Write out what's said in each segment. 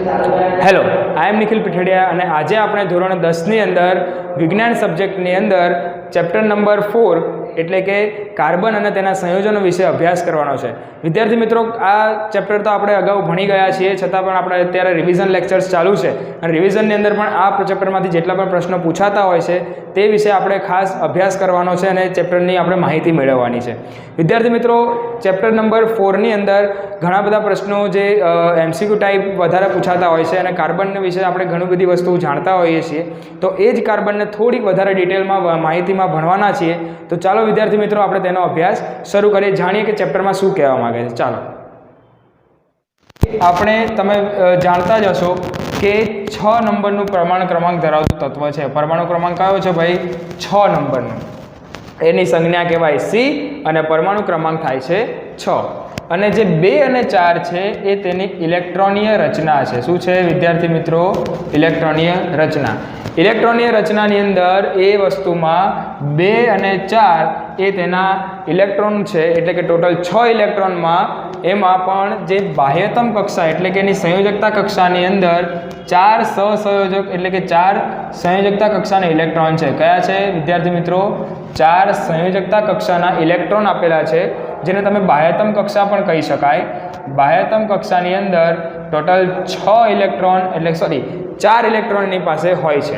Hello, I am Nikhil पिठड़िया અને આજે આપણે ધોરણ 10 ની અંદર વિજ્ઞાન સબ્જેક્ટની અંદર ચેપ્ટર નંબર 4 એટલે કે કાર્બન અને તેના સંયોજનો વિશે અભ્યાસ કરવાનો છે। વિદ્યાર્થી મિત્રો, આ ચેપ્ટર તો આપણે અગાઉ ભણી ગયા છીએ, છતાં પણ આપણે અત્યારે રિવિઝન લેક્ચર્સ ચાલુ છે અને રિવિઝનની અંદર પણ આ ચેપ્ટરમાંથી જેટલા પણ પ્રશ્નો પૂછાતા હોય છે તે વિશે આપણે ખાસ અભ્યાસ કરવાનો છે અને ચેપ્ટરની આપણે માહિતી મેળવવાની છે। વિદ્યાર્થી મિત્રો, ચેપ્ટર નંબર 4 ની અંદર ઘણા બધા પ્રશ્નો જે એમસીક્યુ ટાઈપ વધારે પૂછાતા હોય છે અને કાર્બન વિશે આપણે ઘણી બધી વસ્તુઓ જાણતા હોઈએ છીએ, તો એ જ કાર્બનને થોડીક વધારે ડિટેલમાં માહિતીમાં ભણવાના છીએ। તો ચાલો વિદ્યાર્થી મિત્રો, આપણે તેનો અભ્યાસ શરૂ કરીએ, જાણીએ કે ચેપ્ટરમાં શું કહેવા માંગે છે। ચાલો, આપણે તમે જાણતા જ હશો કે 6 નંબરનું પરમાણુ ક્રમાંક ધરાવતું તત્વ છે। પરમાણુ ક્રમાંક કયો છે ભાઈ? 6 નંબરનું। એની સંજ્ઞા કહેવાય સી અને પરમાણુ ક્રમાંક થાય છે 6। અને જે 2 અને 4 છે એ તેની ઇલેક્ટ્રોનીય રચના છે। શું છે વિદ્યાર્થી મિત્રો? ઇલેક્ટ્રોનીય રચના। ઇલેક્ટ્રોનીય રચનાની અંદર એ વસ્તુમાં 2 અને 4 એ તેના ઇલેક્ટ્રોન છે, એટલે કે ટોટલ 6 ઇલેક્ટ્રોનમાં એમાં પણ જે બાહ્યતમ કક્ષા એટલે કે એની સંયોજકતા કક્ષાની અંદર 4 સહસંયોજક એટલે કે 4 સંયોજકતા કક્ષાના ઇલેક્ટ્રોન છે। કયા છે વિદ્યાર્થી મિત્રો? 4 સંયોજકતા કક્ષાના ઇલેક્ટ્રોન આપેલા છે, જેને તમે બાહ્યતમ કક્ષા પણ કહી શકાય। બાહ્યતમ કક્ષાની અંદર ટોટલ 6 ઇલેક્ટ્રોન એટલે 4 ઇલેક્ટ્રોન એની પાસે હોય છે।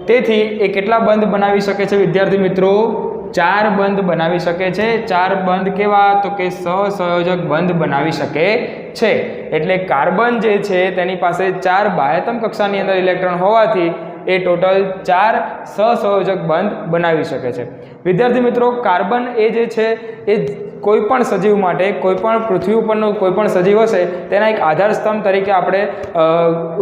તેથી એ કેટલા બંધ બનાવી શકે છે વિદ્યાર્થી મિત્રો? 4 બંધ બનાવી શકે છે। 4 બંધ કેવા? તો કે સહસંયોજક બંધ બનાવી શકે છે। એટલે કાર્બન જે છે તેની પાસે 4 બાહ્યતમ કક્ષાની અંદર ઇલેક્ટ્રોન હોવાથી એ ટોટલ 4 સહસંયોજક બંધ બનાવી શકે છે। વિદ્યાર્થી મિત્રો, કાર્બન એ જે છે એ કોઈ પણ સજીવ માટે, કોઈ પણ પૃથ્વી ઉપરનો કોઈ પણ સજીવ હશે તેના એક આધાર સ્તંભ તરીકે આપણે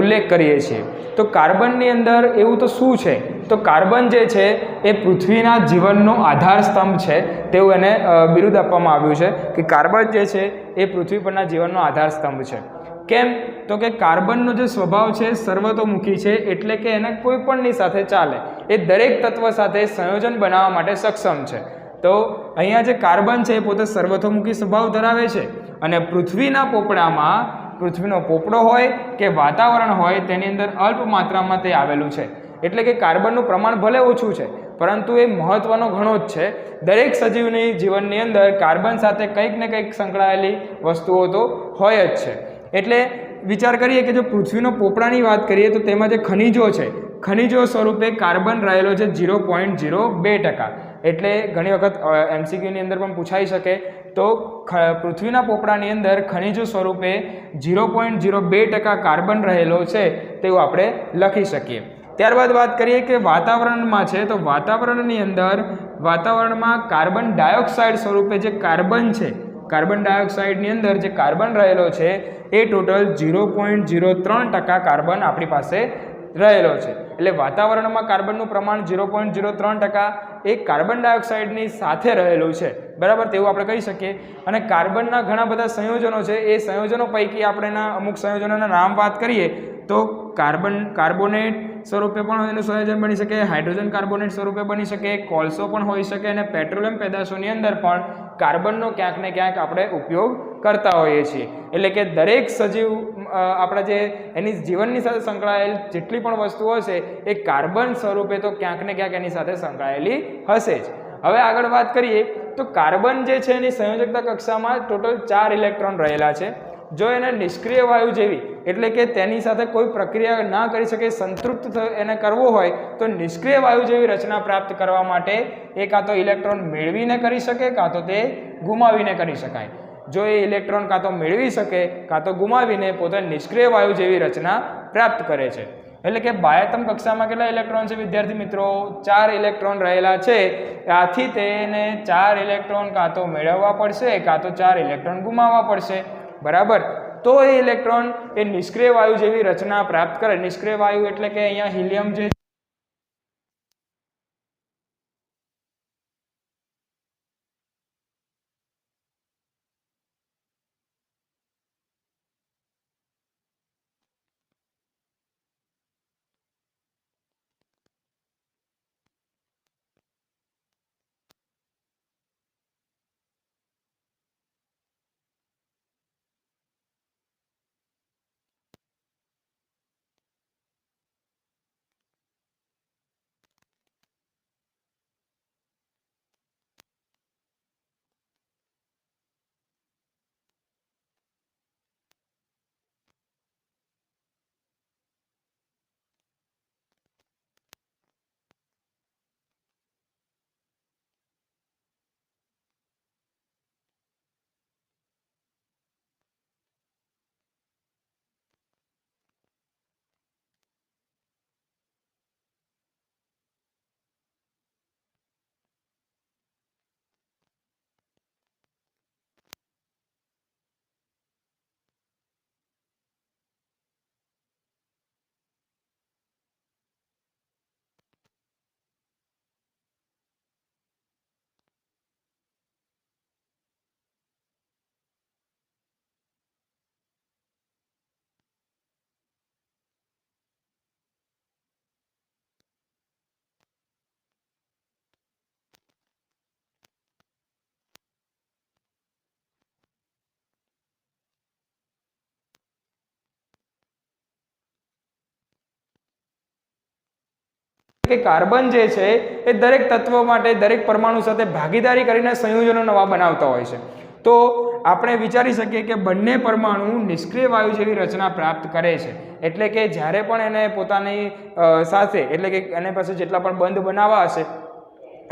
ઉલ્લેખ કરીએ છીએ। તો કાર્બનની અંદર એવું તો શું છે? તો કાર્બન જે છે એ પૃથ્વીના જીવનનો આધાર સ્તંભ છે, તેવું એને બિરુદ આપવામાં આવ્યું છે કે કાર્બન જે છે એ પૃથ્વી પરના જીવનનો આધાર સ્તંભ છે। કેમ? તો કે કાર્બનનો જે સ્વભાવ છે સર્વતોમુખી છે, એટલે કે એને કોઈ પણની સાથે ચાલે, એ દરેક તત્વ સાથે સંયોજન બનાવવા માટે સક્ષમ છે। તો અહીંયા જે કાર્બન છે એ પોતે સર્વતોમુખી સ્વભાવ ધરાવે છે અને પૃથ્વીના પોપડામાં, પૃથ્વીનો પોપડો હોય કે વાતાવરણ હોય તેની અંદર અલ્પ માત્રામાં તે આવેલું છે। એટલે કે કાર્બનનું પ્રમાણ ભલે ઓછું છે પરંતુ એ મહત્વનો ઘણો જ છે। દરેક સજીવની જીવનની અંદર કાર્બન સાથે કંઈક ને કંઈક સંકળાયેલી વસ્તુઓ તો હોય જ છે। એટલે વિચાર કરીએ કે જો પૃથ્વીનો પોપડાની વાત કરીએ તો તેમાં જે ખનિજો છે, ખનિજો સ્વરૂપે કાર્બન રહેલો છે 0.02%। એટલે ઘણી વખત એમસીક્યુની અંદર પણ પૂછાઈ શકે, તો પૃથ્વીના પોપડાની અંદર ખનિજો સ્વરૂપે 0.02% કાર્બન રહેલો છે તેવું આપણે લખી શકીએ। ત્યારબાદ વાત કરીએ કે વાતાવરણમાં છે, તો વાતાવરણની અંદર વાતાવરણમાં કાર્બન ડાયોક્સાઇડ સ્વરૂપે જે કાર્બન છે, કાર્બન ડાયોક્સાઇડની અંદર જે કાર્બન રહેલો છે એ ટોટલ 0.03% કાર્બન આપણી પાસે રહેલો છે। એટલે વાતાવરણમાં કાર્બનનું પ્રમાણ 0.03% એ કાર્બન ડાયોક્સાઇડની સાથે રહેલું છે, બરાબર, તેવું આપણે કહી શકીએ। અને કાર્બનના ઘણા બધા સંયોજનો છે, એ સંયોજનો પૈકી આપણે અમુક સંયોજનોના નામ વાત કરીએ તો કાર્બોનેટ સ્વરૂપે પણ એનું સંયોજન બની શકે, હાઇડ્રોજન કાર્બોનેટ સ્વરૂપે બની શકે, કોલસો પણ હોઈ શકે અને પેટ્રોલિયમ પેદાશોની અંદર પણ કાર્બનનો ક્યાંક ને ક્યાંક આપણે ઉપયોગ કરતા હોઈએ છીએ। એટલે કે દરેક સજીવ આપણા જે એની જીવનની સાથે સંકળાયેલ જેટલી પણ વસ્તુઓ છે એ કાર્બન સ્વરૂપે તો ક્યાંક ને ક્યાંક એની સાથે સંકળાયેલી હશે જ। હવે આગળ વાત કરીએ તો કાર્બન જે છે એની સંયોજકતા કક્ષામાં ટોટલ 4 ઇલેક્ટ્રોન રહેલા છે। જો એને નિષ્ક્રિય વાયુ જેવી એટલે કે તેની સાથે કોઈ પ્રક્રિયા ના કરી શકે, સંતૃપ્ત એને કરવો હોય તો નિષ્ક્રિય વાયુ જેવી રચના પ્રાપ્ત કરવા માટે એ કાં તો ઇલેક્ટ્રોન મેળવીને કરી શકે કાં તો તે ગુમાવીને કરી શકાય। જો એ ઇલેક્ટ્રોન કાં તો મેળવી શકે કાં તો ગુમાવીને પોતે નિષ્ક્રિય વાયુ જેવી રચના પ્રાપ્ત કરે છે। એટલે કે બાહ્યતમ કક્ષામાં કેટલા ઇલેક્ટ્રોન છે વિદ્યાર્થી મિત્રો? 4 ઇલેક્ટ્રોન રહેલા છે। આથી તેને 4 ઇલેક્ટ્રોન કાં તો મેળવવા પડશે કાં તો 4 ઇલેક્ટ્રોન ગુમાવવા પડશે, બરાબર। તો એ ઇલેક્ટ્રોન એ નિષ્ક્રિય વાયુ જેવી રચના પ્રાપ્ત કરે। નિષ્ક્રિય વાયુ એટલે કે અહીંયા હિલિયમ જે કે કાર્બન જે છે એ દરેક તત્વ માટે દરેક પરમાણુ સાથે ભાગીદારી કરીને સંયોજનો નવા બનાવતા હોય છે. તો આપણે વિચારી શકીએ કે બંને પરમાણુ નિષ્ક્રિય વાયુ જેવી રચના પ્રાપ્ત કરે છે. એટલે કે જ્યારે પણ એને પોતાની સાથે એટલે કે એની પાસે જેટલા પણ બંધ બનાવવા હશે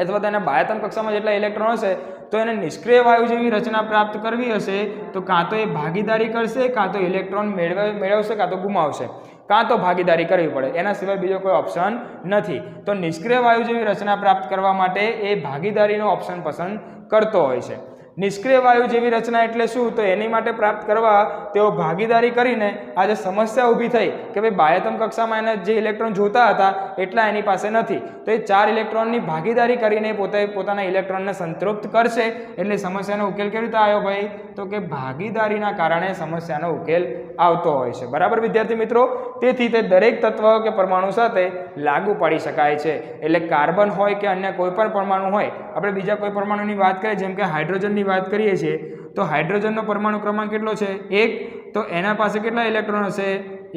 અથવા તેના બાહ્યતમ કક્ષામાં જેટલા ઇલેક્ટ્રોન હશે તો એને નિષ્ક્રિય વાયુ જેવી રચના પ્રાપ્ત કરવી હશે તો કાં તો એ ભાગીદારી કરશે, કાં તો ઇલેક્ટ્રોન મેળવશે, કાં તો ગુમાવશે, કાં તો ભાગીદારી કરવી પડે. એના સિવાય બીજો કોઈ ઓપ્શન નથી. તો નિષ્ક્રિય વાયુ જેવી રચના પ્રાપ્ત કરવા માટે એ ભાગીદારીનો ઓપ્શન પસંદ કરતો હોય છે. નિષ્ક્રિય વાયુ જેવી રચના એટલે શું? તો એની માટે પ્રાપ્ત કરવા તેઓ ભાગીદારી કરીને આ જે સમસ્યા ઊભી થઈ કે ભાઈ બાહ્યતમ કક્ષામાં એને જે ઇલેક્ટ્રોન જોતા હતા એટલા એની પાસે નથી, તો એ 4 ઇલેક્ટ્રોનની ભાગીદારી કરીને પોતાના ઇલેક્ટ્રોનને સંતૃપ્ત કરશે. એટલે સમસ્યાનો ઉકેલ કેવી રીતે આવ્યો ભાઈ? તો કે ભાગીદારીના કારણે સમસ્યાનો ઉકેલ આવતો હોય છે. બરાબર વિદ્યાર્થી મિત્રો? તેથી તે દરેક તત્વ કે પરમાણુ સાથે લાગુ પાડી શકાય છે. એટલે કાર્બન હોય કે અન્ય કોઈ પણ પરમાણુ હોય, આપણે બીજા કોઈ પરમાણુની વાત કરીએ જેમ કે હાઇડ્રોજનની વાત કરીએ છીએ તો હાઇડ્રોજનનો પરમાણુ ક્રમાંક કેટલો છે? 1. તો એના પાસે કેટલા ઇલેક્ટ્રોન હશે?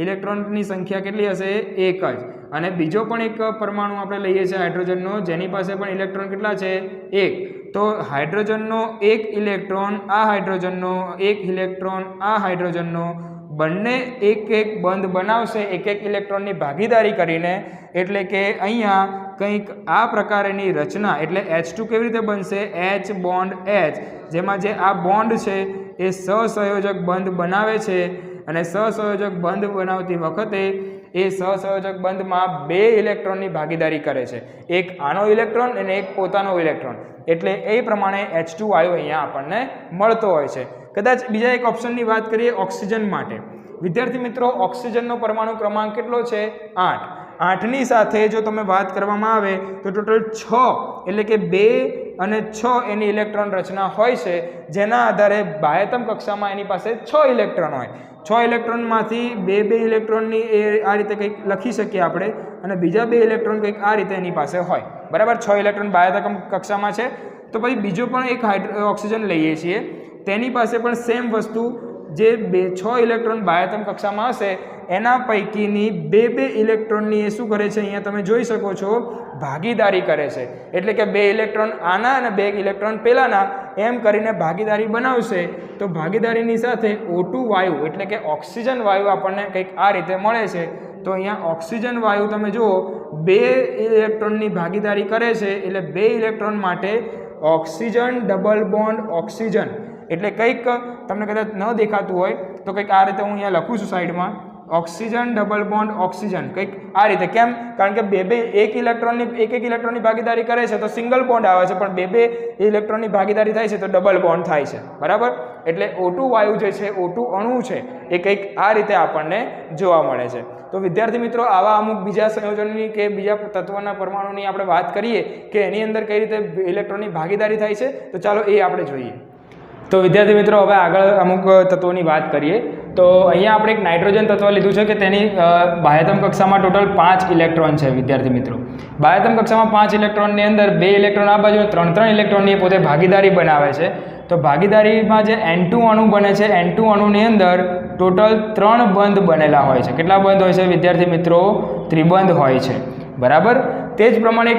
ઇલેક્ટ્રોનની સંખ્યા કેટલી હશે? 1 જ. અને બીજો પણ એક પરમાણુ આપણે લઈએ છીએ હાઇડ્રોજનનો, જેની પાસે પણ ઇલેક્ટ્રોન કેટલા છે? 1. તો હાઇડ્રોજનનો 1 ઇલેક્ટ્રોન, આ હાઇડ્રોજનનો 1 ઇલેક્ટ્રોન, આ હાઇડ્રોજનનો, બંને એક બંધ બનાવશે એક ઇલેક્ટ્રોનની ભાગીદારી કરીને. એટલે કે અહીંયા કંઈક આ પ્રકારની રચના, એટલે H2 કેવી રીતે બનશે? H બોન્ડ H, જેમાં જે આ બોન્ડ છે એ સહસંયોજક બંધ બનાવે છે. અને સહસંયોજક બંધ બનાવતી વખતે એ સહસંયોજક બંધમાં 2 ઇલેક્ટ્રોનની ભાગીદારી કરે છે, એક આનો ઇલેક્ટ્રોન અને એક પોતાનો ઇલેક્ટ્રોન. એટલે એ પ્રમાણે H2 વાયુ અહીંયા આપણને મળતો હોય છે. કદાચ બીજા એક ઓપ્શનની વાત કરીએ ઓક્સિજન માટે. વિદ્યાર્થી મિત્રો, ઓક્સિજનનો પરમાણુ ક્રમાંક કેટલો છે? 8. 8ની સાથે જો તમે વાત કરવામાં આવે તો ટોટલ 6, એટલે કે 2 અને 6 એની ઇલેક્ટ્રોન રચના હોય છે, જેના આધારે બાહ્યતમ કક્ષામાં એની પાસે 6 ઇલેક્ટ્રોન હોય. 6 ઇલેક્ટ્રોનમાંથી 2 ઇલેક્ટ્રોનની આ રીતે કંઈક લખી શકીએ આપણે, અને બીજા 2 ઇલેક્ટ્રોન કંઈક આ રીતે એની પાસે હોય. બરાબર? 6 ઇલેક્ટ્રોન બાહ્યતમ કક્ષામાં છે. તો પછી બીજો પણ એક ઓક્સિજન લઈએ છીએ, તેની પાસે પણ સેમ વસ્તુ, જે 6 ઇલેક્ટ્રોન બાહ્યતમ કક્ષામાં હશે એના પૈકીની 2 ઇલેક્ટ્રોનની એ શું કરે છે? અહીંયા તમે જોઈ શકો છો, ભાગીદારી કરે છે. એટલે કે 2 ઇલેક્ટ્રોન આના અને 2 ઇલેક્ટ્રોન પેલાના, એમ કરીને ભાગીદારી બનાવશે. તો ભાગીદારીની સાથે O2 વાયુ એટલે કે ઓક્સિજન વાયુ આપણને કંઈક આ રીતે મળે છે. તો અહીંયા ઓક્સિજન વાયુ તમે જુઓ 2 ઇલેક્ટ્રોનની ભાગીદારી કરે છે, એટલે 2 ઇલેક્ટ્રોન માટે ઓક્સિજન ડબલ બોન્ડ ઓક્સિજન. એટલે કંઈક તમને કદાચ ન દેખાતું હોય તો કંઈક આ રીતે હું અહીંયા લખું છું સાઈડમાં, ઓક્સિજન ડબલ બોન્ડ ઓક્સિજન, કંઈક આ રીતે. કેમ? કારણ કે એક ઇલેક્ટ્રોનની ભાગીદારી કરે છે તો સિંગલ બોન્ડ આવે છે, પણ 2 ઇલેક્ટ્રોનની ભાગીદારી થાય છે તો ડબલ બોન્ડ થાય છે. બરાબર? એટલે O2 વાયુ જે છે, O2 અણુ છે, એ કંઈક આ રીતે આપણને જોવા મળે છે. તો વિદ્યાર્થી મિત્રો, આવા અમુક બીજા સંયોજનોની કે બીજા તત્વના પરમાણુની આપણે વાત કરીએ કે એની અંદર કઈ રીતે ઇલેક્ટ્રોનની ભાગીદારી થાય છે, તો ચાલો એ આપણે જોઈએ. તો વિદ્યાર્થી મિત્રો, હવે આગળ અમુક તત્વોની વાત કરીએ. તો અહીંયા આપણે એક નાઇટ્રોજન તત્વ લીધું છે કે તેની બાહ્યતમ કક્ષામાં ટોટલ 5 ઇલેક્ટ્રોન છે. વિદ્યાર્થી મિત્રો, બાહ્યતમ કક્ષામાં 5 ઇલેક્ટ્રોનની અંદર 2 ઇલેક્ટ્રોન આ બાજુ, 3 ઇલેક્ટ્રોનની પોતે ભાગીદારી બનાવે છે. તો ભાગીદારીમાં જે N2 અણુ બને છે, N2 અણુની અંદર ટોટલ 3 બંધ બનેલા હોય છે. કેટલા બંધ હોય છે વિદ્યાર્થી મિત્રો? ત્રિબંધ હોય છે. બરાબર? તે જ પ્રમાણે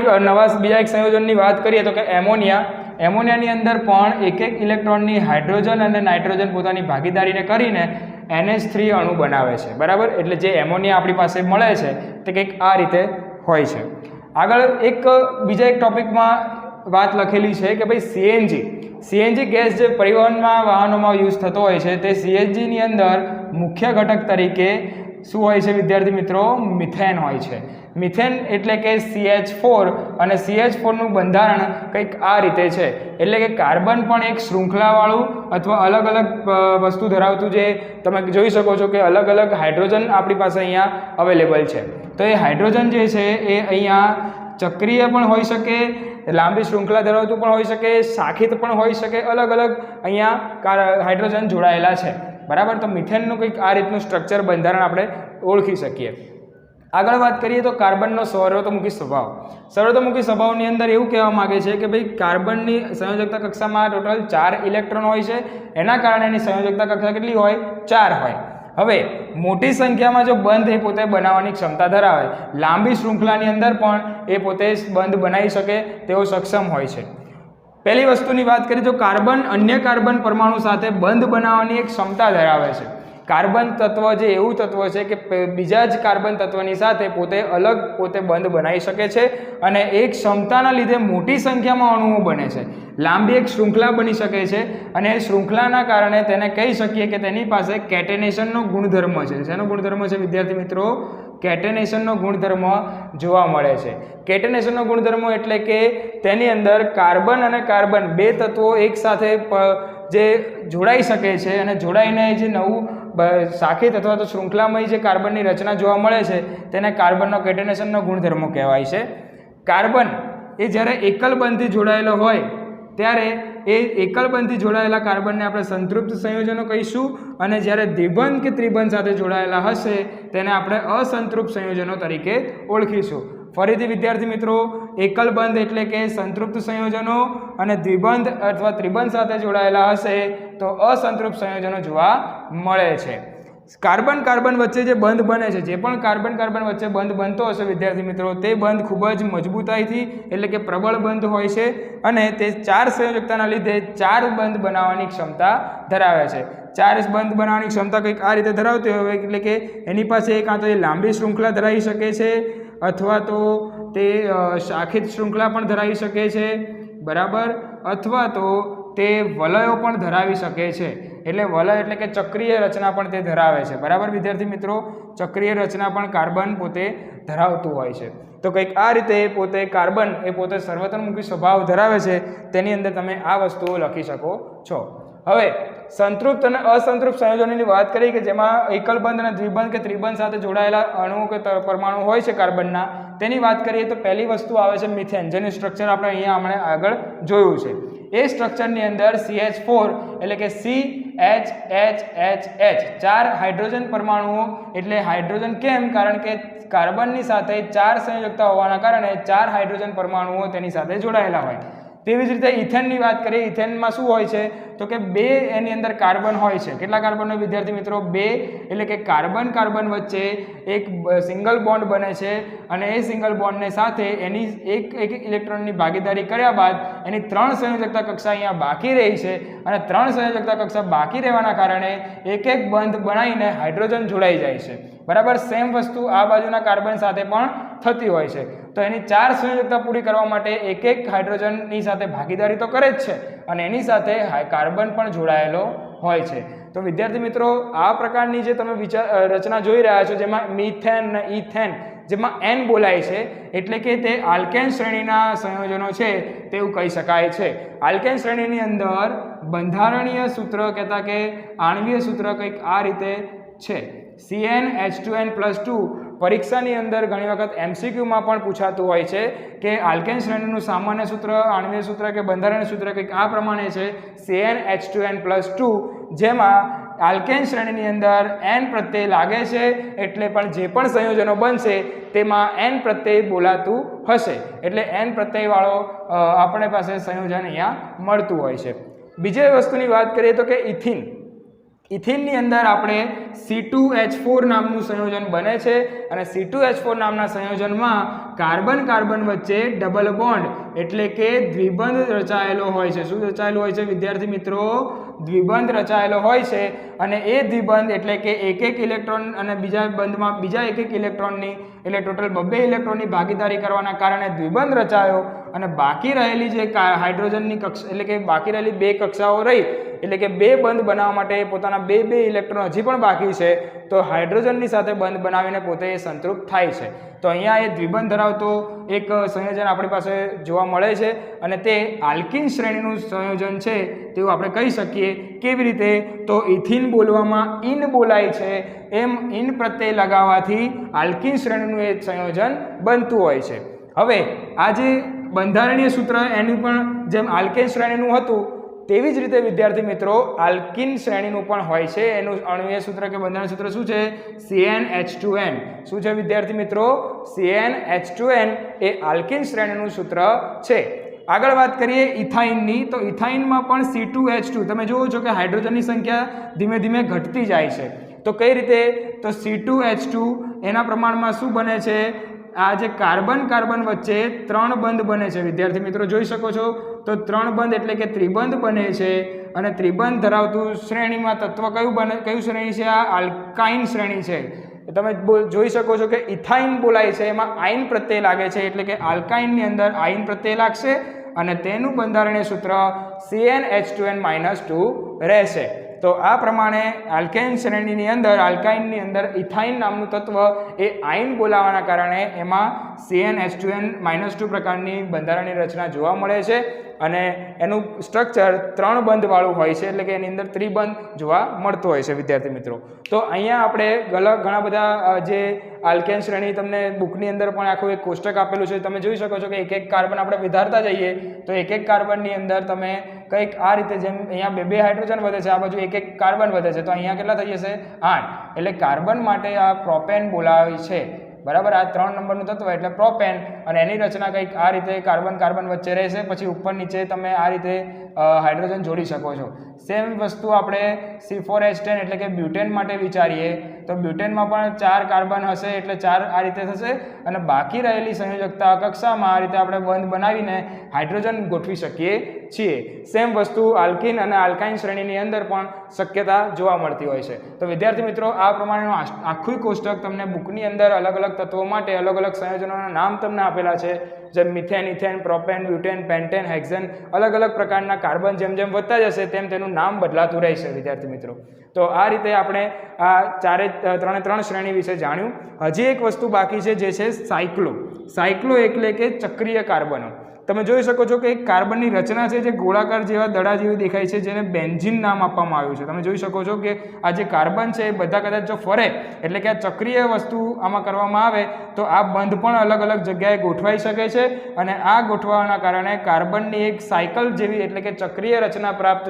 બીજા એક સંયોજનની વાત કરીએ તો કે એમોનિયા. એમોનિયાની અંદર પણ એક ઇલેક્ટ્રોનની હાઇડ્રોજન અને નાઇટ્રોજન પોતાની ભાગીદારીને કરીને NH3 અણુ બનાવે છે. બરાબર? એટલે જે એમોનિયા આપણી પાસે મળે છે તે કંઈક આ રીતે હોય છે. આગળ બીજા એક ટોપિકમાં વાત લખેલી છે કે ભાઈ સીએનજી ગેસ જે પરિવહનમાં વાહનોમાં યુઝ થતો હોય છે, તે સીએનજીની અંદર મુખ્ય ઘટક તરીકે શું હોય છે વિદ્યાર્થી મિત્રો? મિથેન હોય છે. મિથેન એટલે કે CH4, અને CH4નું બંધારણ કંઈક આ રીતે છે. એટલે કે કાર્બન પણ એક શૃંખલાવાળું અથવા અલગ અલગ વસ્તુ ધરાવતું, જે તમે જોઈ શકો છો કે અલગ અલગ હાઇડ્રોજન આપણી પાસે અહીંયા અવેલેબલ છે. તો એ હાઇડ્રોજન જે છે એ અહીંયા ચક્રીય પણ હોઈ શકે, લાંબી શૃંખલા ધરાવતું પણ હોઈ શકે, શાખિત પણ હોઈ શકે. અલગ અલગ અહીંયા હાઇડ્રોજન જોડાયેલા છે. બરાબર? તો મિથેનનું કંઈક આ રીતનું સ્ટ્રક્ચર, બંધારણ આપણે ઓળખી શકીએ. આગળ વાત કરીએ તો કાર્બનનો સર્વતોમુખી સ્વભાવ. સર્વતોમુખી સ્વભાવની અંદર એવું કહેવા માગે છે કે ભાઈ કાર્બનની સંયોજકતા કક્ષામાં ટોટલ 4 ઇલેક્ટ્રોન હોય છે. એના કારણે એની સંયોજકતા કક્ષા કેટલી હોય? 4 હોય. હવે મોટી સંખ્યામાં જો બંધ એ પોતે બનાવવાની ક્ષમતા ધરાવે, લાંબી શૃંખલાની અંદર પણ એ પોતે બંધ બનાવી શકે તેવો સક્ષમ હોય છે. પહેલી વસ્તુની વાત કરીએ તો કાર્બન અન્ય કાર્બન પરમાણુ સાથે બંધ બનાવવાની એક ક્ષમતા ધરાવે છે. કાર્બન તત્વ જે એવું તત્વ છે કે બીજા જ કાર્બન તત્વની સાથે પોતે બંધ બનાવી શકે છે અને એક ક્ષમતાના લીધે મોટી સંખ્યામાં અણુઓ બને છે, લાંબી એક શૃંખલા બની શકે છે અને એ શૃંખલાના કારણે તેને કહી શકીએ કે તેની પાસે કેટેનેશનનો ગુણધર્મ છે. શેનો ગુણધર્મ છે વિદ્યાર્થી મિત્રો? કેટેનેશનનો ગુણધર્મ જોવા મળે છે. કેટેનેશનનો ગુણધર્મ એટલે કે તેની અંદર કાર્બન અને કાર્બન બે તત્વો એકસાથે જે જોડાઈ શકે છે અને જોડાઈને જે નવું શાખિત અથવા તો શૃંખલામય જે કાર્બનની રચના જોવા મળે છે તેને કાર્બનનો કેટેનેશનનો ગુણધર્મ કહેવાય છે. કાર્બન એ જ્યારે એકલ બંધથી જોડાયેલો હોય ત્યારે એ એકલ બંધથી જોડાયેલા કાર્બનને આપણે સંતૃપ્ત સંયોજનો કહીશું અને જ્યારે દ્વિબંધ કે ત્રિબંધ સાથે જોડાયેલા હશે તેને આપણે અસંતૃપ્ત સંયોજનો તરીકે ઓળખીશું. ફરીથી વિદ્યાર્થી મિત્રો, એકલ બંધ એટલે કે સંતૃપ્ત સંયોજનો અને દ્વિબંધ અથવા ત્રિબંધ સાથે જોડાયેલા હશે તો અસંતૃપ્ત સંયોજનો જોવા મળે છે. કાર્બન કાર્બન વચ્ચે જે બંધ બને છે, જે પણ કાર્બન કાર્બન વચ્ચે બંધ બનતો હશે વિદ્યાર્થી મિત્રો, તે બંધ ખૂબ જ મજબૂતાઈથી એટલે કે પ્રબળ બંધ હોય છે અને તે 4 સંયોજકતાના લીધે 4 બંધ બનાવવાની ક્ષમતા ધરાવે છે. 4 બંધ બનાવવાની ક્ષમતા કંઈક આ રીતે ધરાવતી હોય એટલે કે એની પાસે કાં તો એ લાંબી શૃંખલા ધરાવી શકે છે અથવા તો તે શાખિત શૃંખલા પણ ધરાવી શકે છે, બરાબર, અથવા તો તે વલયો પણ ધરાવી શકે છે. એટલે વલય એટલે કે ચક્રીય રચના પણ તે ધરાવે છે, બરાબર વિદ્યાર્થી મિત્રો. ચક્રીય રચના પણ કાર્બન પોતે ધરાવતું હોય છે. તો કંઈક આ રીતે પોતે કાર્બન એ પોતે સર્વતોમુખી સ્વભાવ ધરાવે છે, તેની અંદર તમે આ વસ્તુઓ લખી શકો છો. હવે સંતૃપ્ત અને અસંતૃપ્ત સંયોજનોની વાત કરીએ કે જેમાં એકલ બંધ અને દ્વિબંધ કે ત્રિબંધ સાથે જોડાયેલા અણુઓ કે પરમાણુ હોય છે કાર્બનના, તેની વાત કરીએ તો પહેલી વસ્તુ આવે છે મિથેન, જેનું સ્ટ્રક્ચર આપણે અહીંયા આગળ જોયું છે. એ સ્ટ્રક્ચરની અંદર CH4 એટલે કે CHHHH 4 હાઇડ્રોજન પરમાણુઓ, એટલે હાઇડ્રોજન કેમ? કારણ કે કાર્બનની સાથે 4 સંયોજકતા હોવાના કારણે 4 હાઇડ્રોજન પરમાણુઓ તેની સાથે જોડાયેલા હોય. તેવી જ રીતે ઇથેનની વાત કરીએ, ઇથેનમાં શું હોય છે તો કે 2 એની અંદર કાર્બન હોય છે. કેટલા કાર્બન હોય વિદ્યાર્થી મિત્રો? 2. એટલે કે કાર્બન કાર્બન વચ્ચે એક સિંગલ બોન્ડ બને છે અને એ સિંગલ બોન્ડને સાથે એની એક ઇલેક્ટ્રોનની ભાગીદારી કર્યા બાદ એની 3 સંયોજકતા કક્ષા અહીંયા બાકી રહી છે અને 3 સંયોજકતા કક્ષા બાકી રહેવાના કારણે એક બંધ બનાવીને હાઇડ્રોજન જોડાઈ જાય છે, બરાબર. સેમ વસ્તુ આ બાજુના કાર્બન સાથે પણ થતી હોય છે. તો એની 4 સંયોજકતા પૂરી કરવા માટે એક હાઇડ્રોજનની સાથે ભાગીદારી તો કરે જ છે અને એની સાથે કાર્બન પણ જોડાયેલો હોય છે. તો વિદ્યાર્થી મિત્રો, આ પ્રકારની જે તમે રચના જોઈ રહ્યા છો જેમાં મિથેન અને ઇથેન જેમાં N બોલાય છે એટલે કે તે આલ્કેન શ્રેણીના સંયોજનો છે તેવું કહી શકાય છે. આલ્કેન શ્રેણીની અંદર બંધારણીય સૂત્ર કહેતા કે આણ્વીય સૂત્ર કંઈક આ રીતે છે. CnH2n+2 પરીક્ષાની અંદર ઘણી વખત MCQમાં પણ પૂછાતું હોય છે કે આલ્કેન શ્રેણીનું સામાન્ય સૂત્ર, આણ્વીય સૂત્ર કે બંધારણીય સૂત્ર કંઈક આ પ્રમાણે છે CnH2n+2, જેમાં આલ્કેન શ્રેણીની અંદર N પ્રત્યય લાગે છે એટલે પણ જે પણ સંયોજનો બનશે તેમાં N પ્રત્યય બોલાતું હશે, એટલે N પ્રત્યયવાળો આપણી પાસે સંયોજન અહીંયા મળતું હોય છે. બીજી વસ્તુની વાત કરીએ તો કે ઇથિન. ઇથિનની અંદર આપણે C2H4 નામનું સંયોજન બને છે અને C2H4 નામના સંયોજનમાં કાર્બન કાર્બન વચ્ચે ડબલ બોન્ડ એટલે કે દ્વિબંધ રચાયેલો હોય છે. શું રચાયેલો હોય છે વિદ્યાર્થી મિત્રો? દ્વિબંધ રચાયેલો હોય છે અને એ દ્વિબંધ એટલે કે એક ઇલેક્ટ્રોન અને બીજા બંધમાં બીજા એક ઇલેક્ટ્રોનની એટલે ટોટલ 2 ઇલેક્ટ્રોનની ભાગીદારી કરવાના કારણે દ્વિબંધ રચાયો અને બાકી રહેલી જે હાઇડ્રોજનની કક્ષા એટલે કે બાકી રહેલી 2 કક્ષાઓ રહી એટલે કે 2 બંધ બનાવવા માટે પોતાના 2 ઇલેક્ટ્રોન હજી પણ બાકી છે તો હાઇડ્રોજનની સાથે બંધ બનાવીને પોતે સંતૃપ્ત થાય છે. તો અહીંયા એ દ્વિબંધ ધરાવતો એક સંયોજન આપણી પાસે જોવા મળે છે અને તે આલ્કીન શ્રેણીનું સંયોજન છે તેવું આપણે કહી શકીએ. કેવી રીતે? તો ઇથિન બોલવામાં ઇન બોલાય છે, એમ ઇન પ્રત્યય લગાવવાથી આલ્કીન શ્રેણીનું એક સંયોજન બનતું હોય છે. હવે આ જે બંધારણીય સૂત્ર એનું પણ જેમ આલ્કેન શ્રેણીનું હતું તેવી જ રીતે વિદ્યાર્થી મિત્રો આલ્કીન શ્રેણીનું પણ હોય છે. એનું અણ્વીય સૂત્ર કે બંધારણ સૂત્ર શું છે? CnH2n. શું છે વિદ્યાર્થી મિત્રો? CnH2n એ આલ્કીન શ્રેણીનું સૂત્ર છે. આગળ વાત કરીએ ઇથાઇનની, તો ઇથાઇનમાં પણ C2H2 તમે જુઓ છો કે હાઇડ્રોજનની સંખ્યા ધીમે ધીમે ઘટતી જાય છે. તો કઈ રીતે? તો C2H2 એના પ્રમાણમાં શું બને છે? આ જે કાર્બન કાર્બન વચ્ચે 3 બંધ બને છે વિદ્યાર્થી મિત્રો, જોઈ શકો છો. તો 3 બંધ એટલે કે ત્રિબંધ બને છે, અને ત્રિબંધ ધરાવતું શ્રેણીમાં તત્વ કયું શ્રેણી છે? આ આલ્કાઇન શ્રેણી છે. તમે જોઈ શકો છો કે ઇથાઇન બોલાય છે, એમાં આયન પ્રત્યય લાગે છે, એટલે કે આલ્કાઇનની અંદર આયન પ્રત્યય લાગશે અને તેનું બંધારણીય સૂત્ર CnH2n-2 રહેશે. તો આ પ્રમાણે આલ્કેન શ્રેણીની અંદર આલ્કાઇનની અંદર ઇથાઇન નામનું તત્વ એ આયન બોલાવાના કારણે એમાં CnH2n-2 પ્રકારની બંધારણની રચના જોવા મળે છે, અને એનું સ્ટ્રક્ચર 3 બંધવાળું હોય છે, એટલે કે એની અંદર ત્રિબંધ જોવા મળતો હોય છે વિદ્યાર્થી મિત્રો. તો અહીંયા આપણે ઘણા બધા જે આલ્કેન શ્રેણી તમને બુકની અંદર પણ આખું એક કોષ્ટક આપેલું છે, તમે જોઈ શકો છો કે એક કાર્બન આપણે વધારતા જઈએ તો એક કાર્બનની અંદર તમે કંઈક આ રીતે, જેમ અહીંયા 2 હાઇડ્રોજન વધે છે, આ બાજુ એક કાર્બન વધે છે, તો અહીંયા કેટલા થઈ જશે? 8. એટલે કાર્બન માટે આ પ્રોપેન બોલાવે છે, બરાબર. આ 3 નંબરનું તત્વ એટલે પ્રોપેન, અને એની રચના કંઈક આ રીતે કાર્બન કાર્બન વચ્ચે રહેશે, પછી ઉપર નીચે તમે આ રીતે હાઇડ્રોજન જોડી શકો છો. સેમ વસ્તુ આપણે C4H10 એટલે કે બ્યુટેન માટે વિચારીએ તો બ્યુટેનમાં પણ 4 કાર્બન હશે, એટલે 4 આ રીતે થશે, અને બાકી રહેલી સંયોજકતા કક્ષામાં આ રીતે આપણે બંધ બનાવીને હાઇડ્રોજન ગોઠવી શકીએ છીએ. સેમ વસ્તુ આલ્કીન અને આલ્કાઇન શ્રેણીની અંદર પણ શક્યતા જોવા મળતી હોય છે. તો વિદ્યાર્થી મિત્રો, આ પ્રમાણેનું આખું કોષ્ટક તમને બુકની અંદર અલગ અલગ તત્વો માટે અલગ અલગ સંયોજનોના નામ તમને આપેલા છે, જેમ methane, ethane, propane, butane, pentane, hexane, અલગ અલગ પ્રકારના કાર્બન જેમ જેમ વધતા જશે તેમ તેનું નામ બદલાતું રહેશે વિદ્યાર્થી મિત્રો. તો આ રીતે આપણે આ 3 શ્રેણી વિશે જાણ્યું. હજી એક વસ્તુ બાકી છે, જે છે સાયક્લો. સાયક્લો એટલે કે ચક્રીય કાર્બનો. તમે જોઈ શકો છો કે એક કાર્બનની રચના છે જે ગોળાકાર જેવા દડા જેવી દેખાય છે, જેને બેન્ઝીન નામ આપવામાં આવ્યું છે. તમે જોઈ શકો છો કે આ જે કાર્બન છે એ બધા કદાચ જો ફરે, એટલે કે આ ચક્રીય વસ્તુ આમાં કરવામાં આવે તો આ બંધ પણ અલગ અલગ જગ્યાએ ગોઠવાઈ શકે છે, અને આ ગોઠવાના કારણે કાર્બનની એક સાયકલ જેવી એટલે કે ચક્રીય રચના પ્રાપ્ત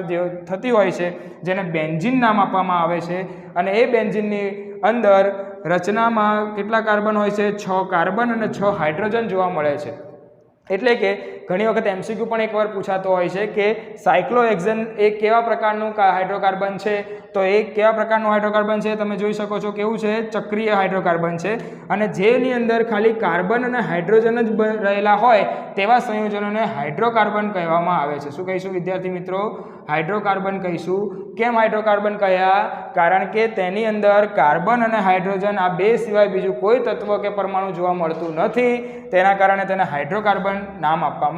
થતી હોય છે, જેને બેન્ઝીન નામ આપવામાં આવે છે. અને એ બેન્ઝીનની અંદર રચનામાં કેટલા કાર્બન હોય છે? 6 કાર્બન અને 6 હાઇડ્રોજન જોવા મળે છે. એટલે કે ઘણી વખત MCQ પણ એકવાર પૂછાતો હોય છે કે સાયક્લોહેક્ઝેન એ કેવા પ્રકારનું હાઇડ્રોકાર્બન છે? તો એ કેવા પ્રકારનું હાઇડ્રોકાર્બન છે? તમે જોઈ શકો છો કેવું છે? ચક્રીય હાઇડ્રોકાર્બન છે, અને જેની અંદર ખાલી કાર્બન અને હાઇડ્રોજન જ રહેલા હોય તેવા સંયોજનોને હાઇડ્રોકાર્બન કહેવામાં આવે છે. શું કહીશું વિદ્યાર્થી મિત્રો? હાઇડ્રોકાર્બન કહીશું. કેમ હાઇડ્રોકાર્બન કહ્યા? કારણ કે તેની અંદર કાર્બન અને હાઇડ્રોજન આ બે સિવાય બીજું કોઈ તત્વ કે પરમાણુ જોવા મળતું નથી, તેના કારણે તેને હાઇડ્રોકાર્બન નામ આપવામાં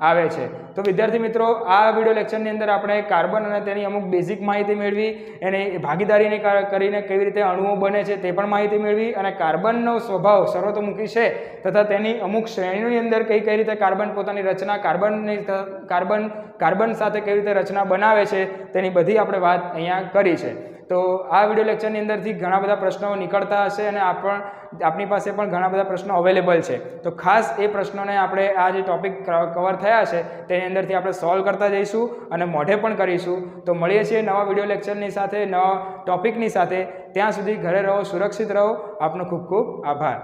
આવે છે. તો વિદ્યાર્થી મિત્રો, આ વિડિયો લેક્ચરની અંદર આપણે કાર્બન અને તેની અમુક બેઝિક માહિતી મેળવી, એની ભાગીદારીને કરીને કેવી રીતે અણુઓ બને છે તે પણ માહિતી મેળવી, અને કાર્બનનો સ્વભાવ સર્વતોમુખી છે તથા તેની અમુક શ્રેણીની અંદર કઈ રીતે કાર્બન પોતાની રચના કાર્બન સાથે કેવી રીતે રચના બનાવે છે તેની બધી આપણે વાત અહીંયા કરી છે. તો આ વિડિયો લેક્ચરની અંદરથી ઘણા બધા પ્રશ્નો નીકળતા હશે, અને આપણી પાસે પણ ઘણા બધા પ્રશ્નો અવેલેબલ છે. તો ખાસ એ પ્રશ્નોને આપણે આ જે ટોપિક કવર થયા છે તેની અંદરથી આપણે સોલ્વ કરતા જઈશું અને મોઢે પણ કરીશું. તો મળીએ છીએ નવા વિડિયો લેક્ચરની સાથે, નવા ટોપિકની સાથે. ત્યાં સુધી ઘરે રહો, સુરક્ષિત રહો. આપનો ખૂબ ખૂબ આભાર.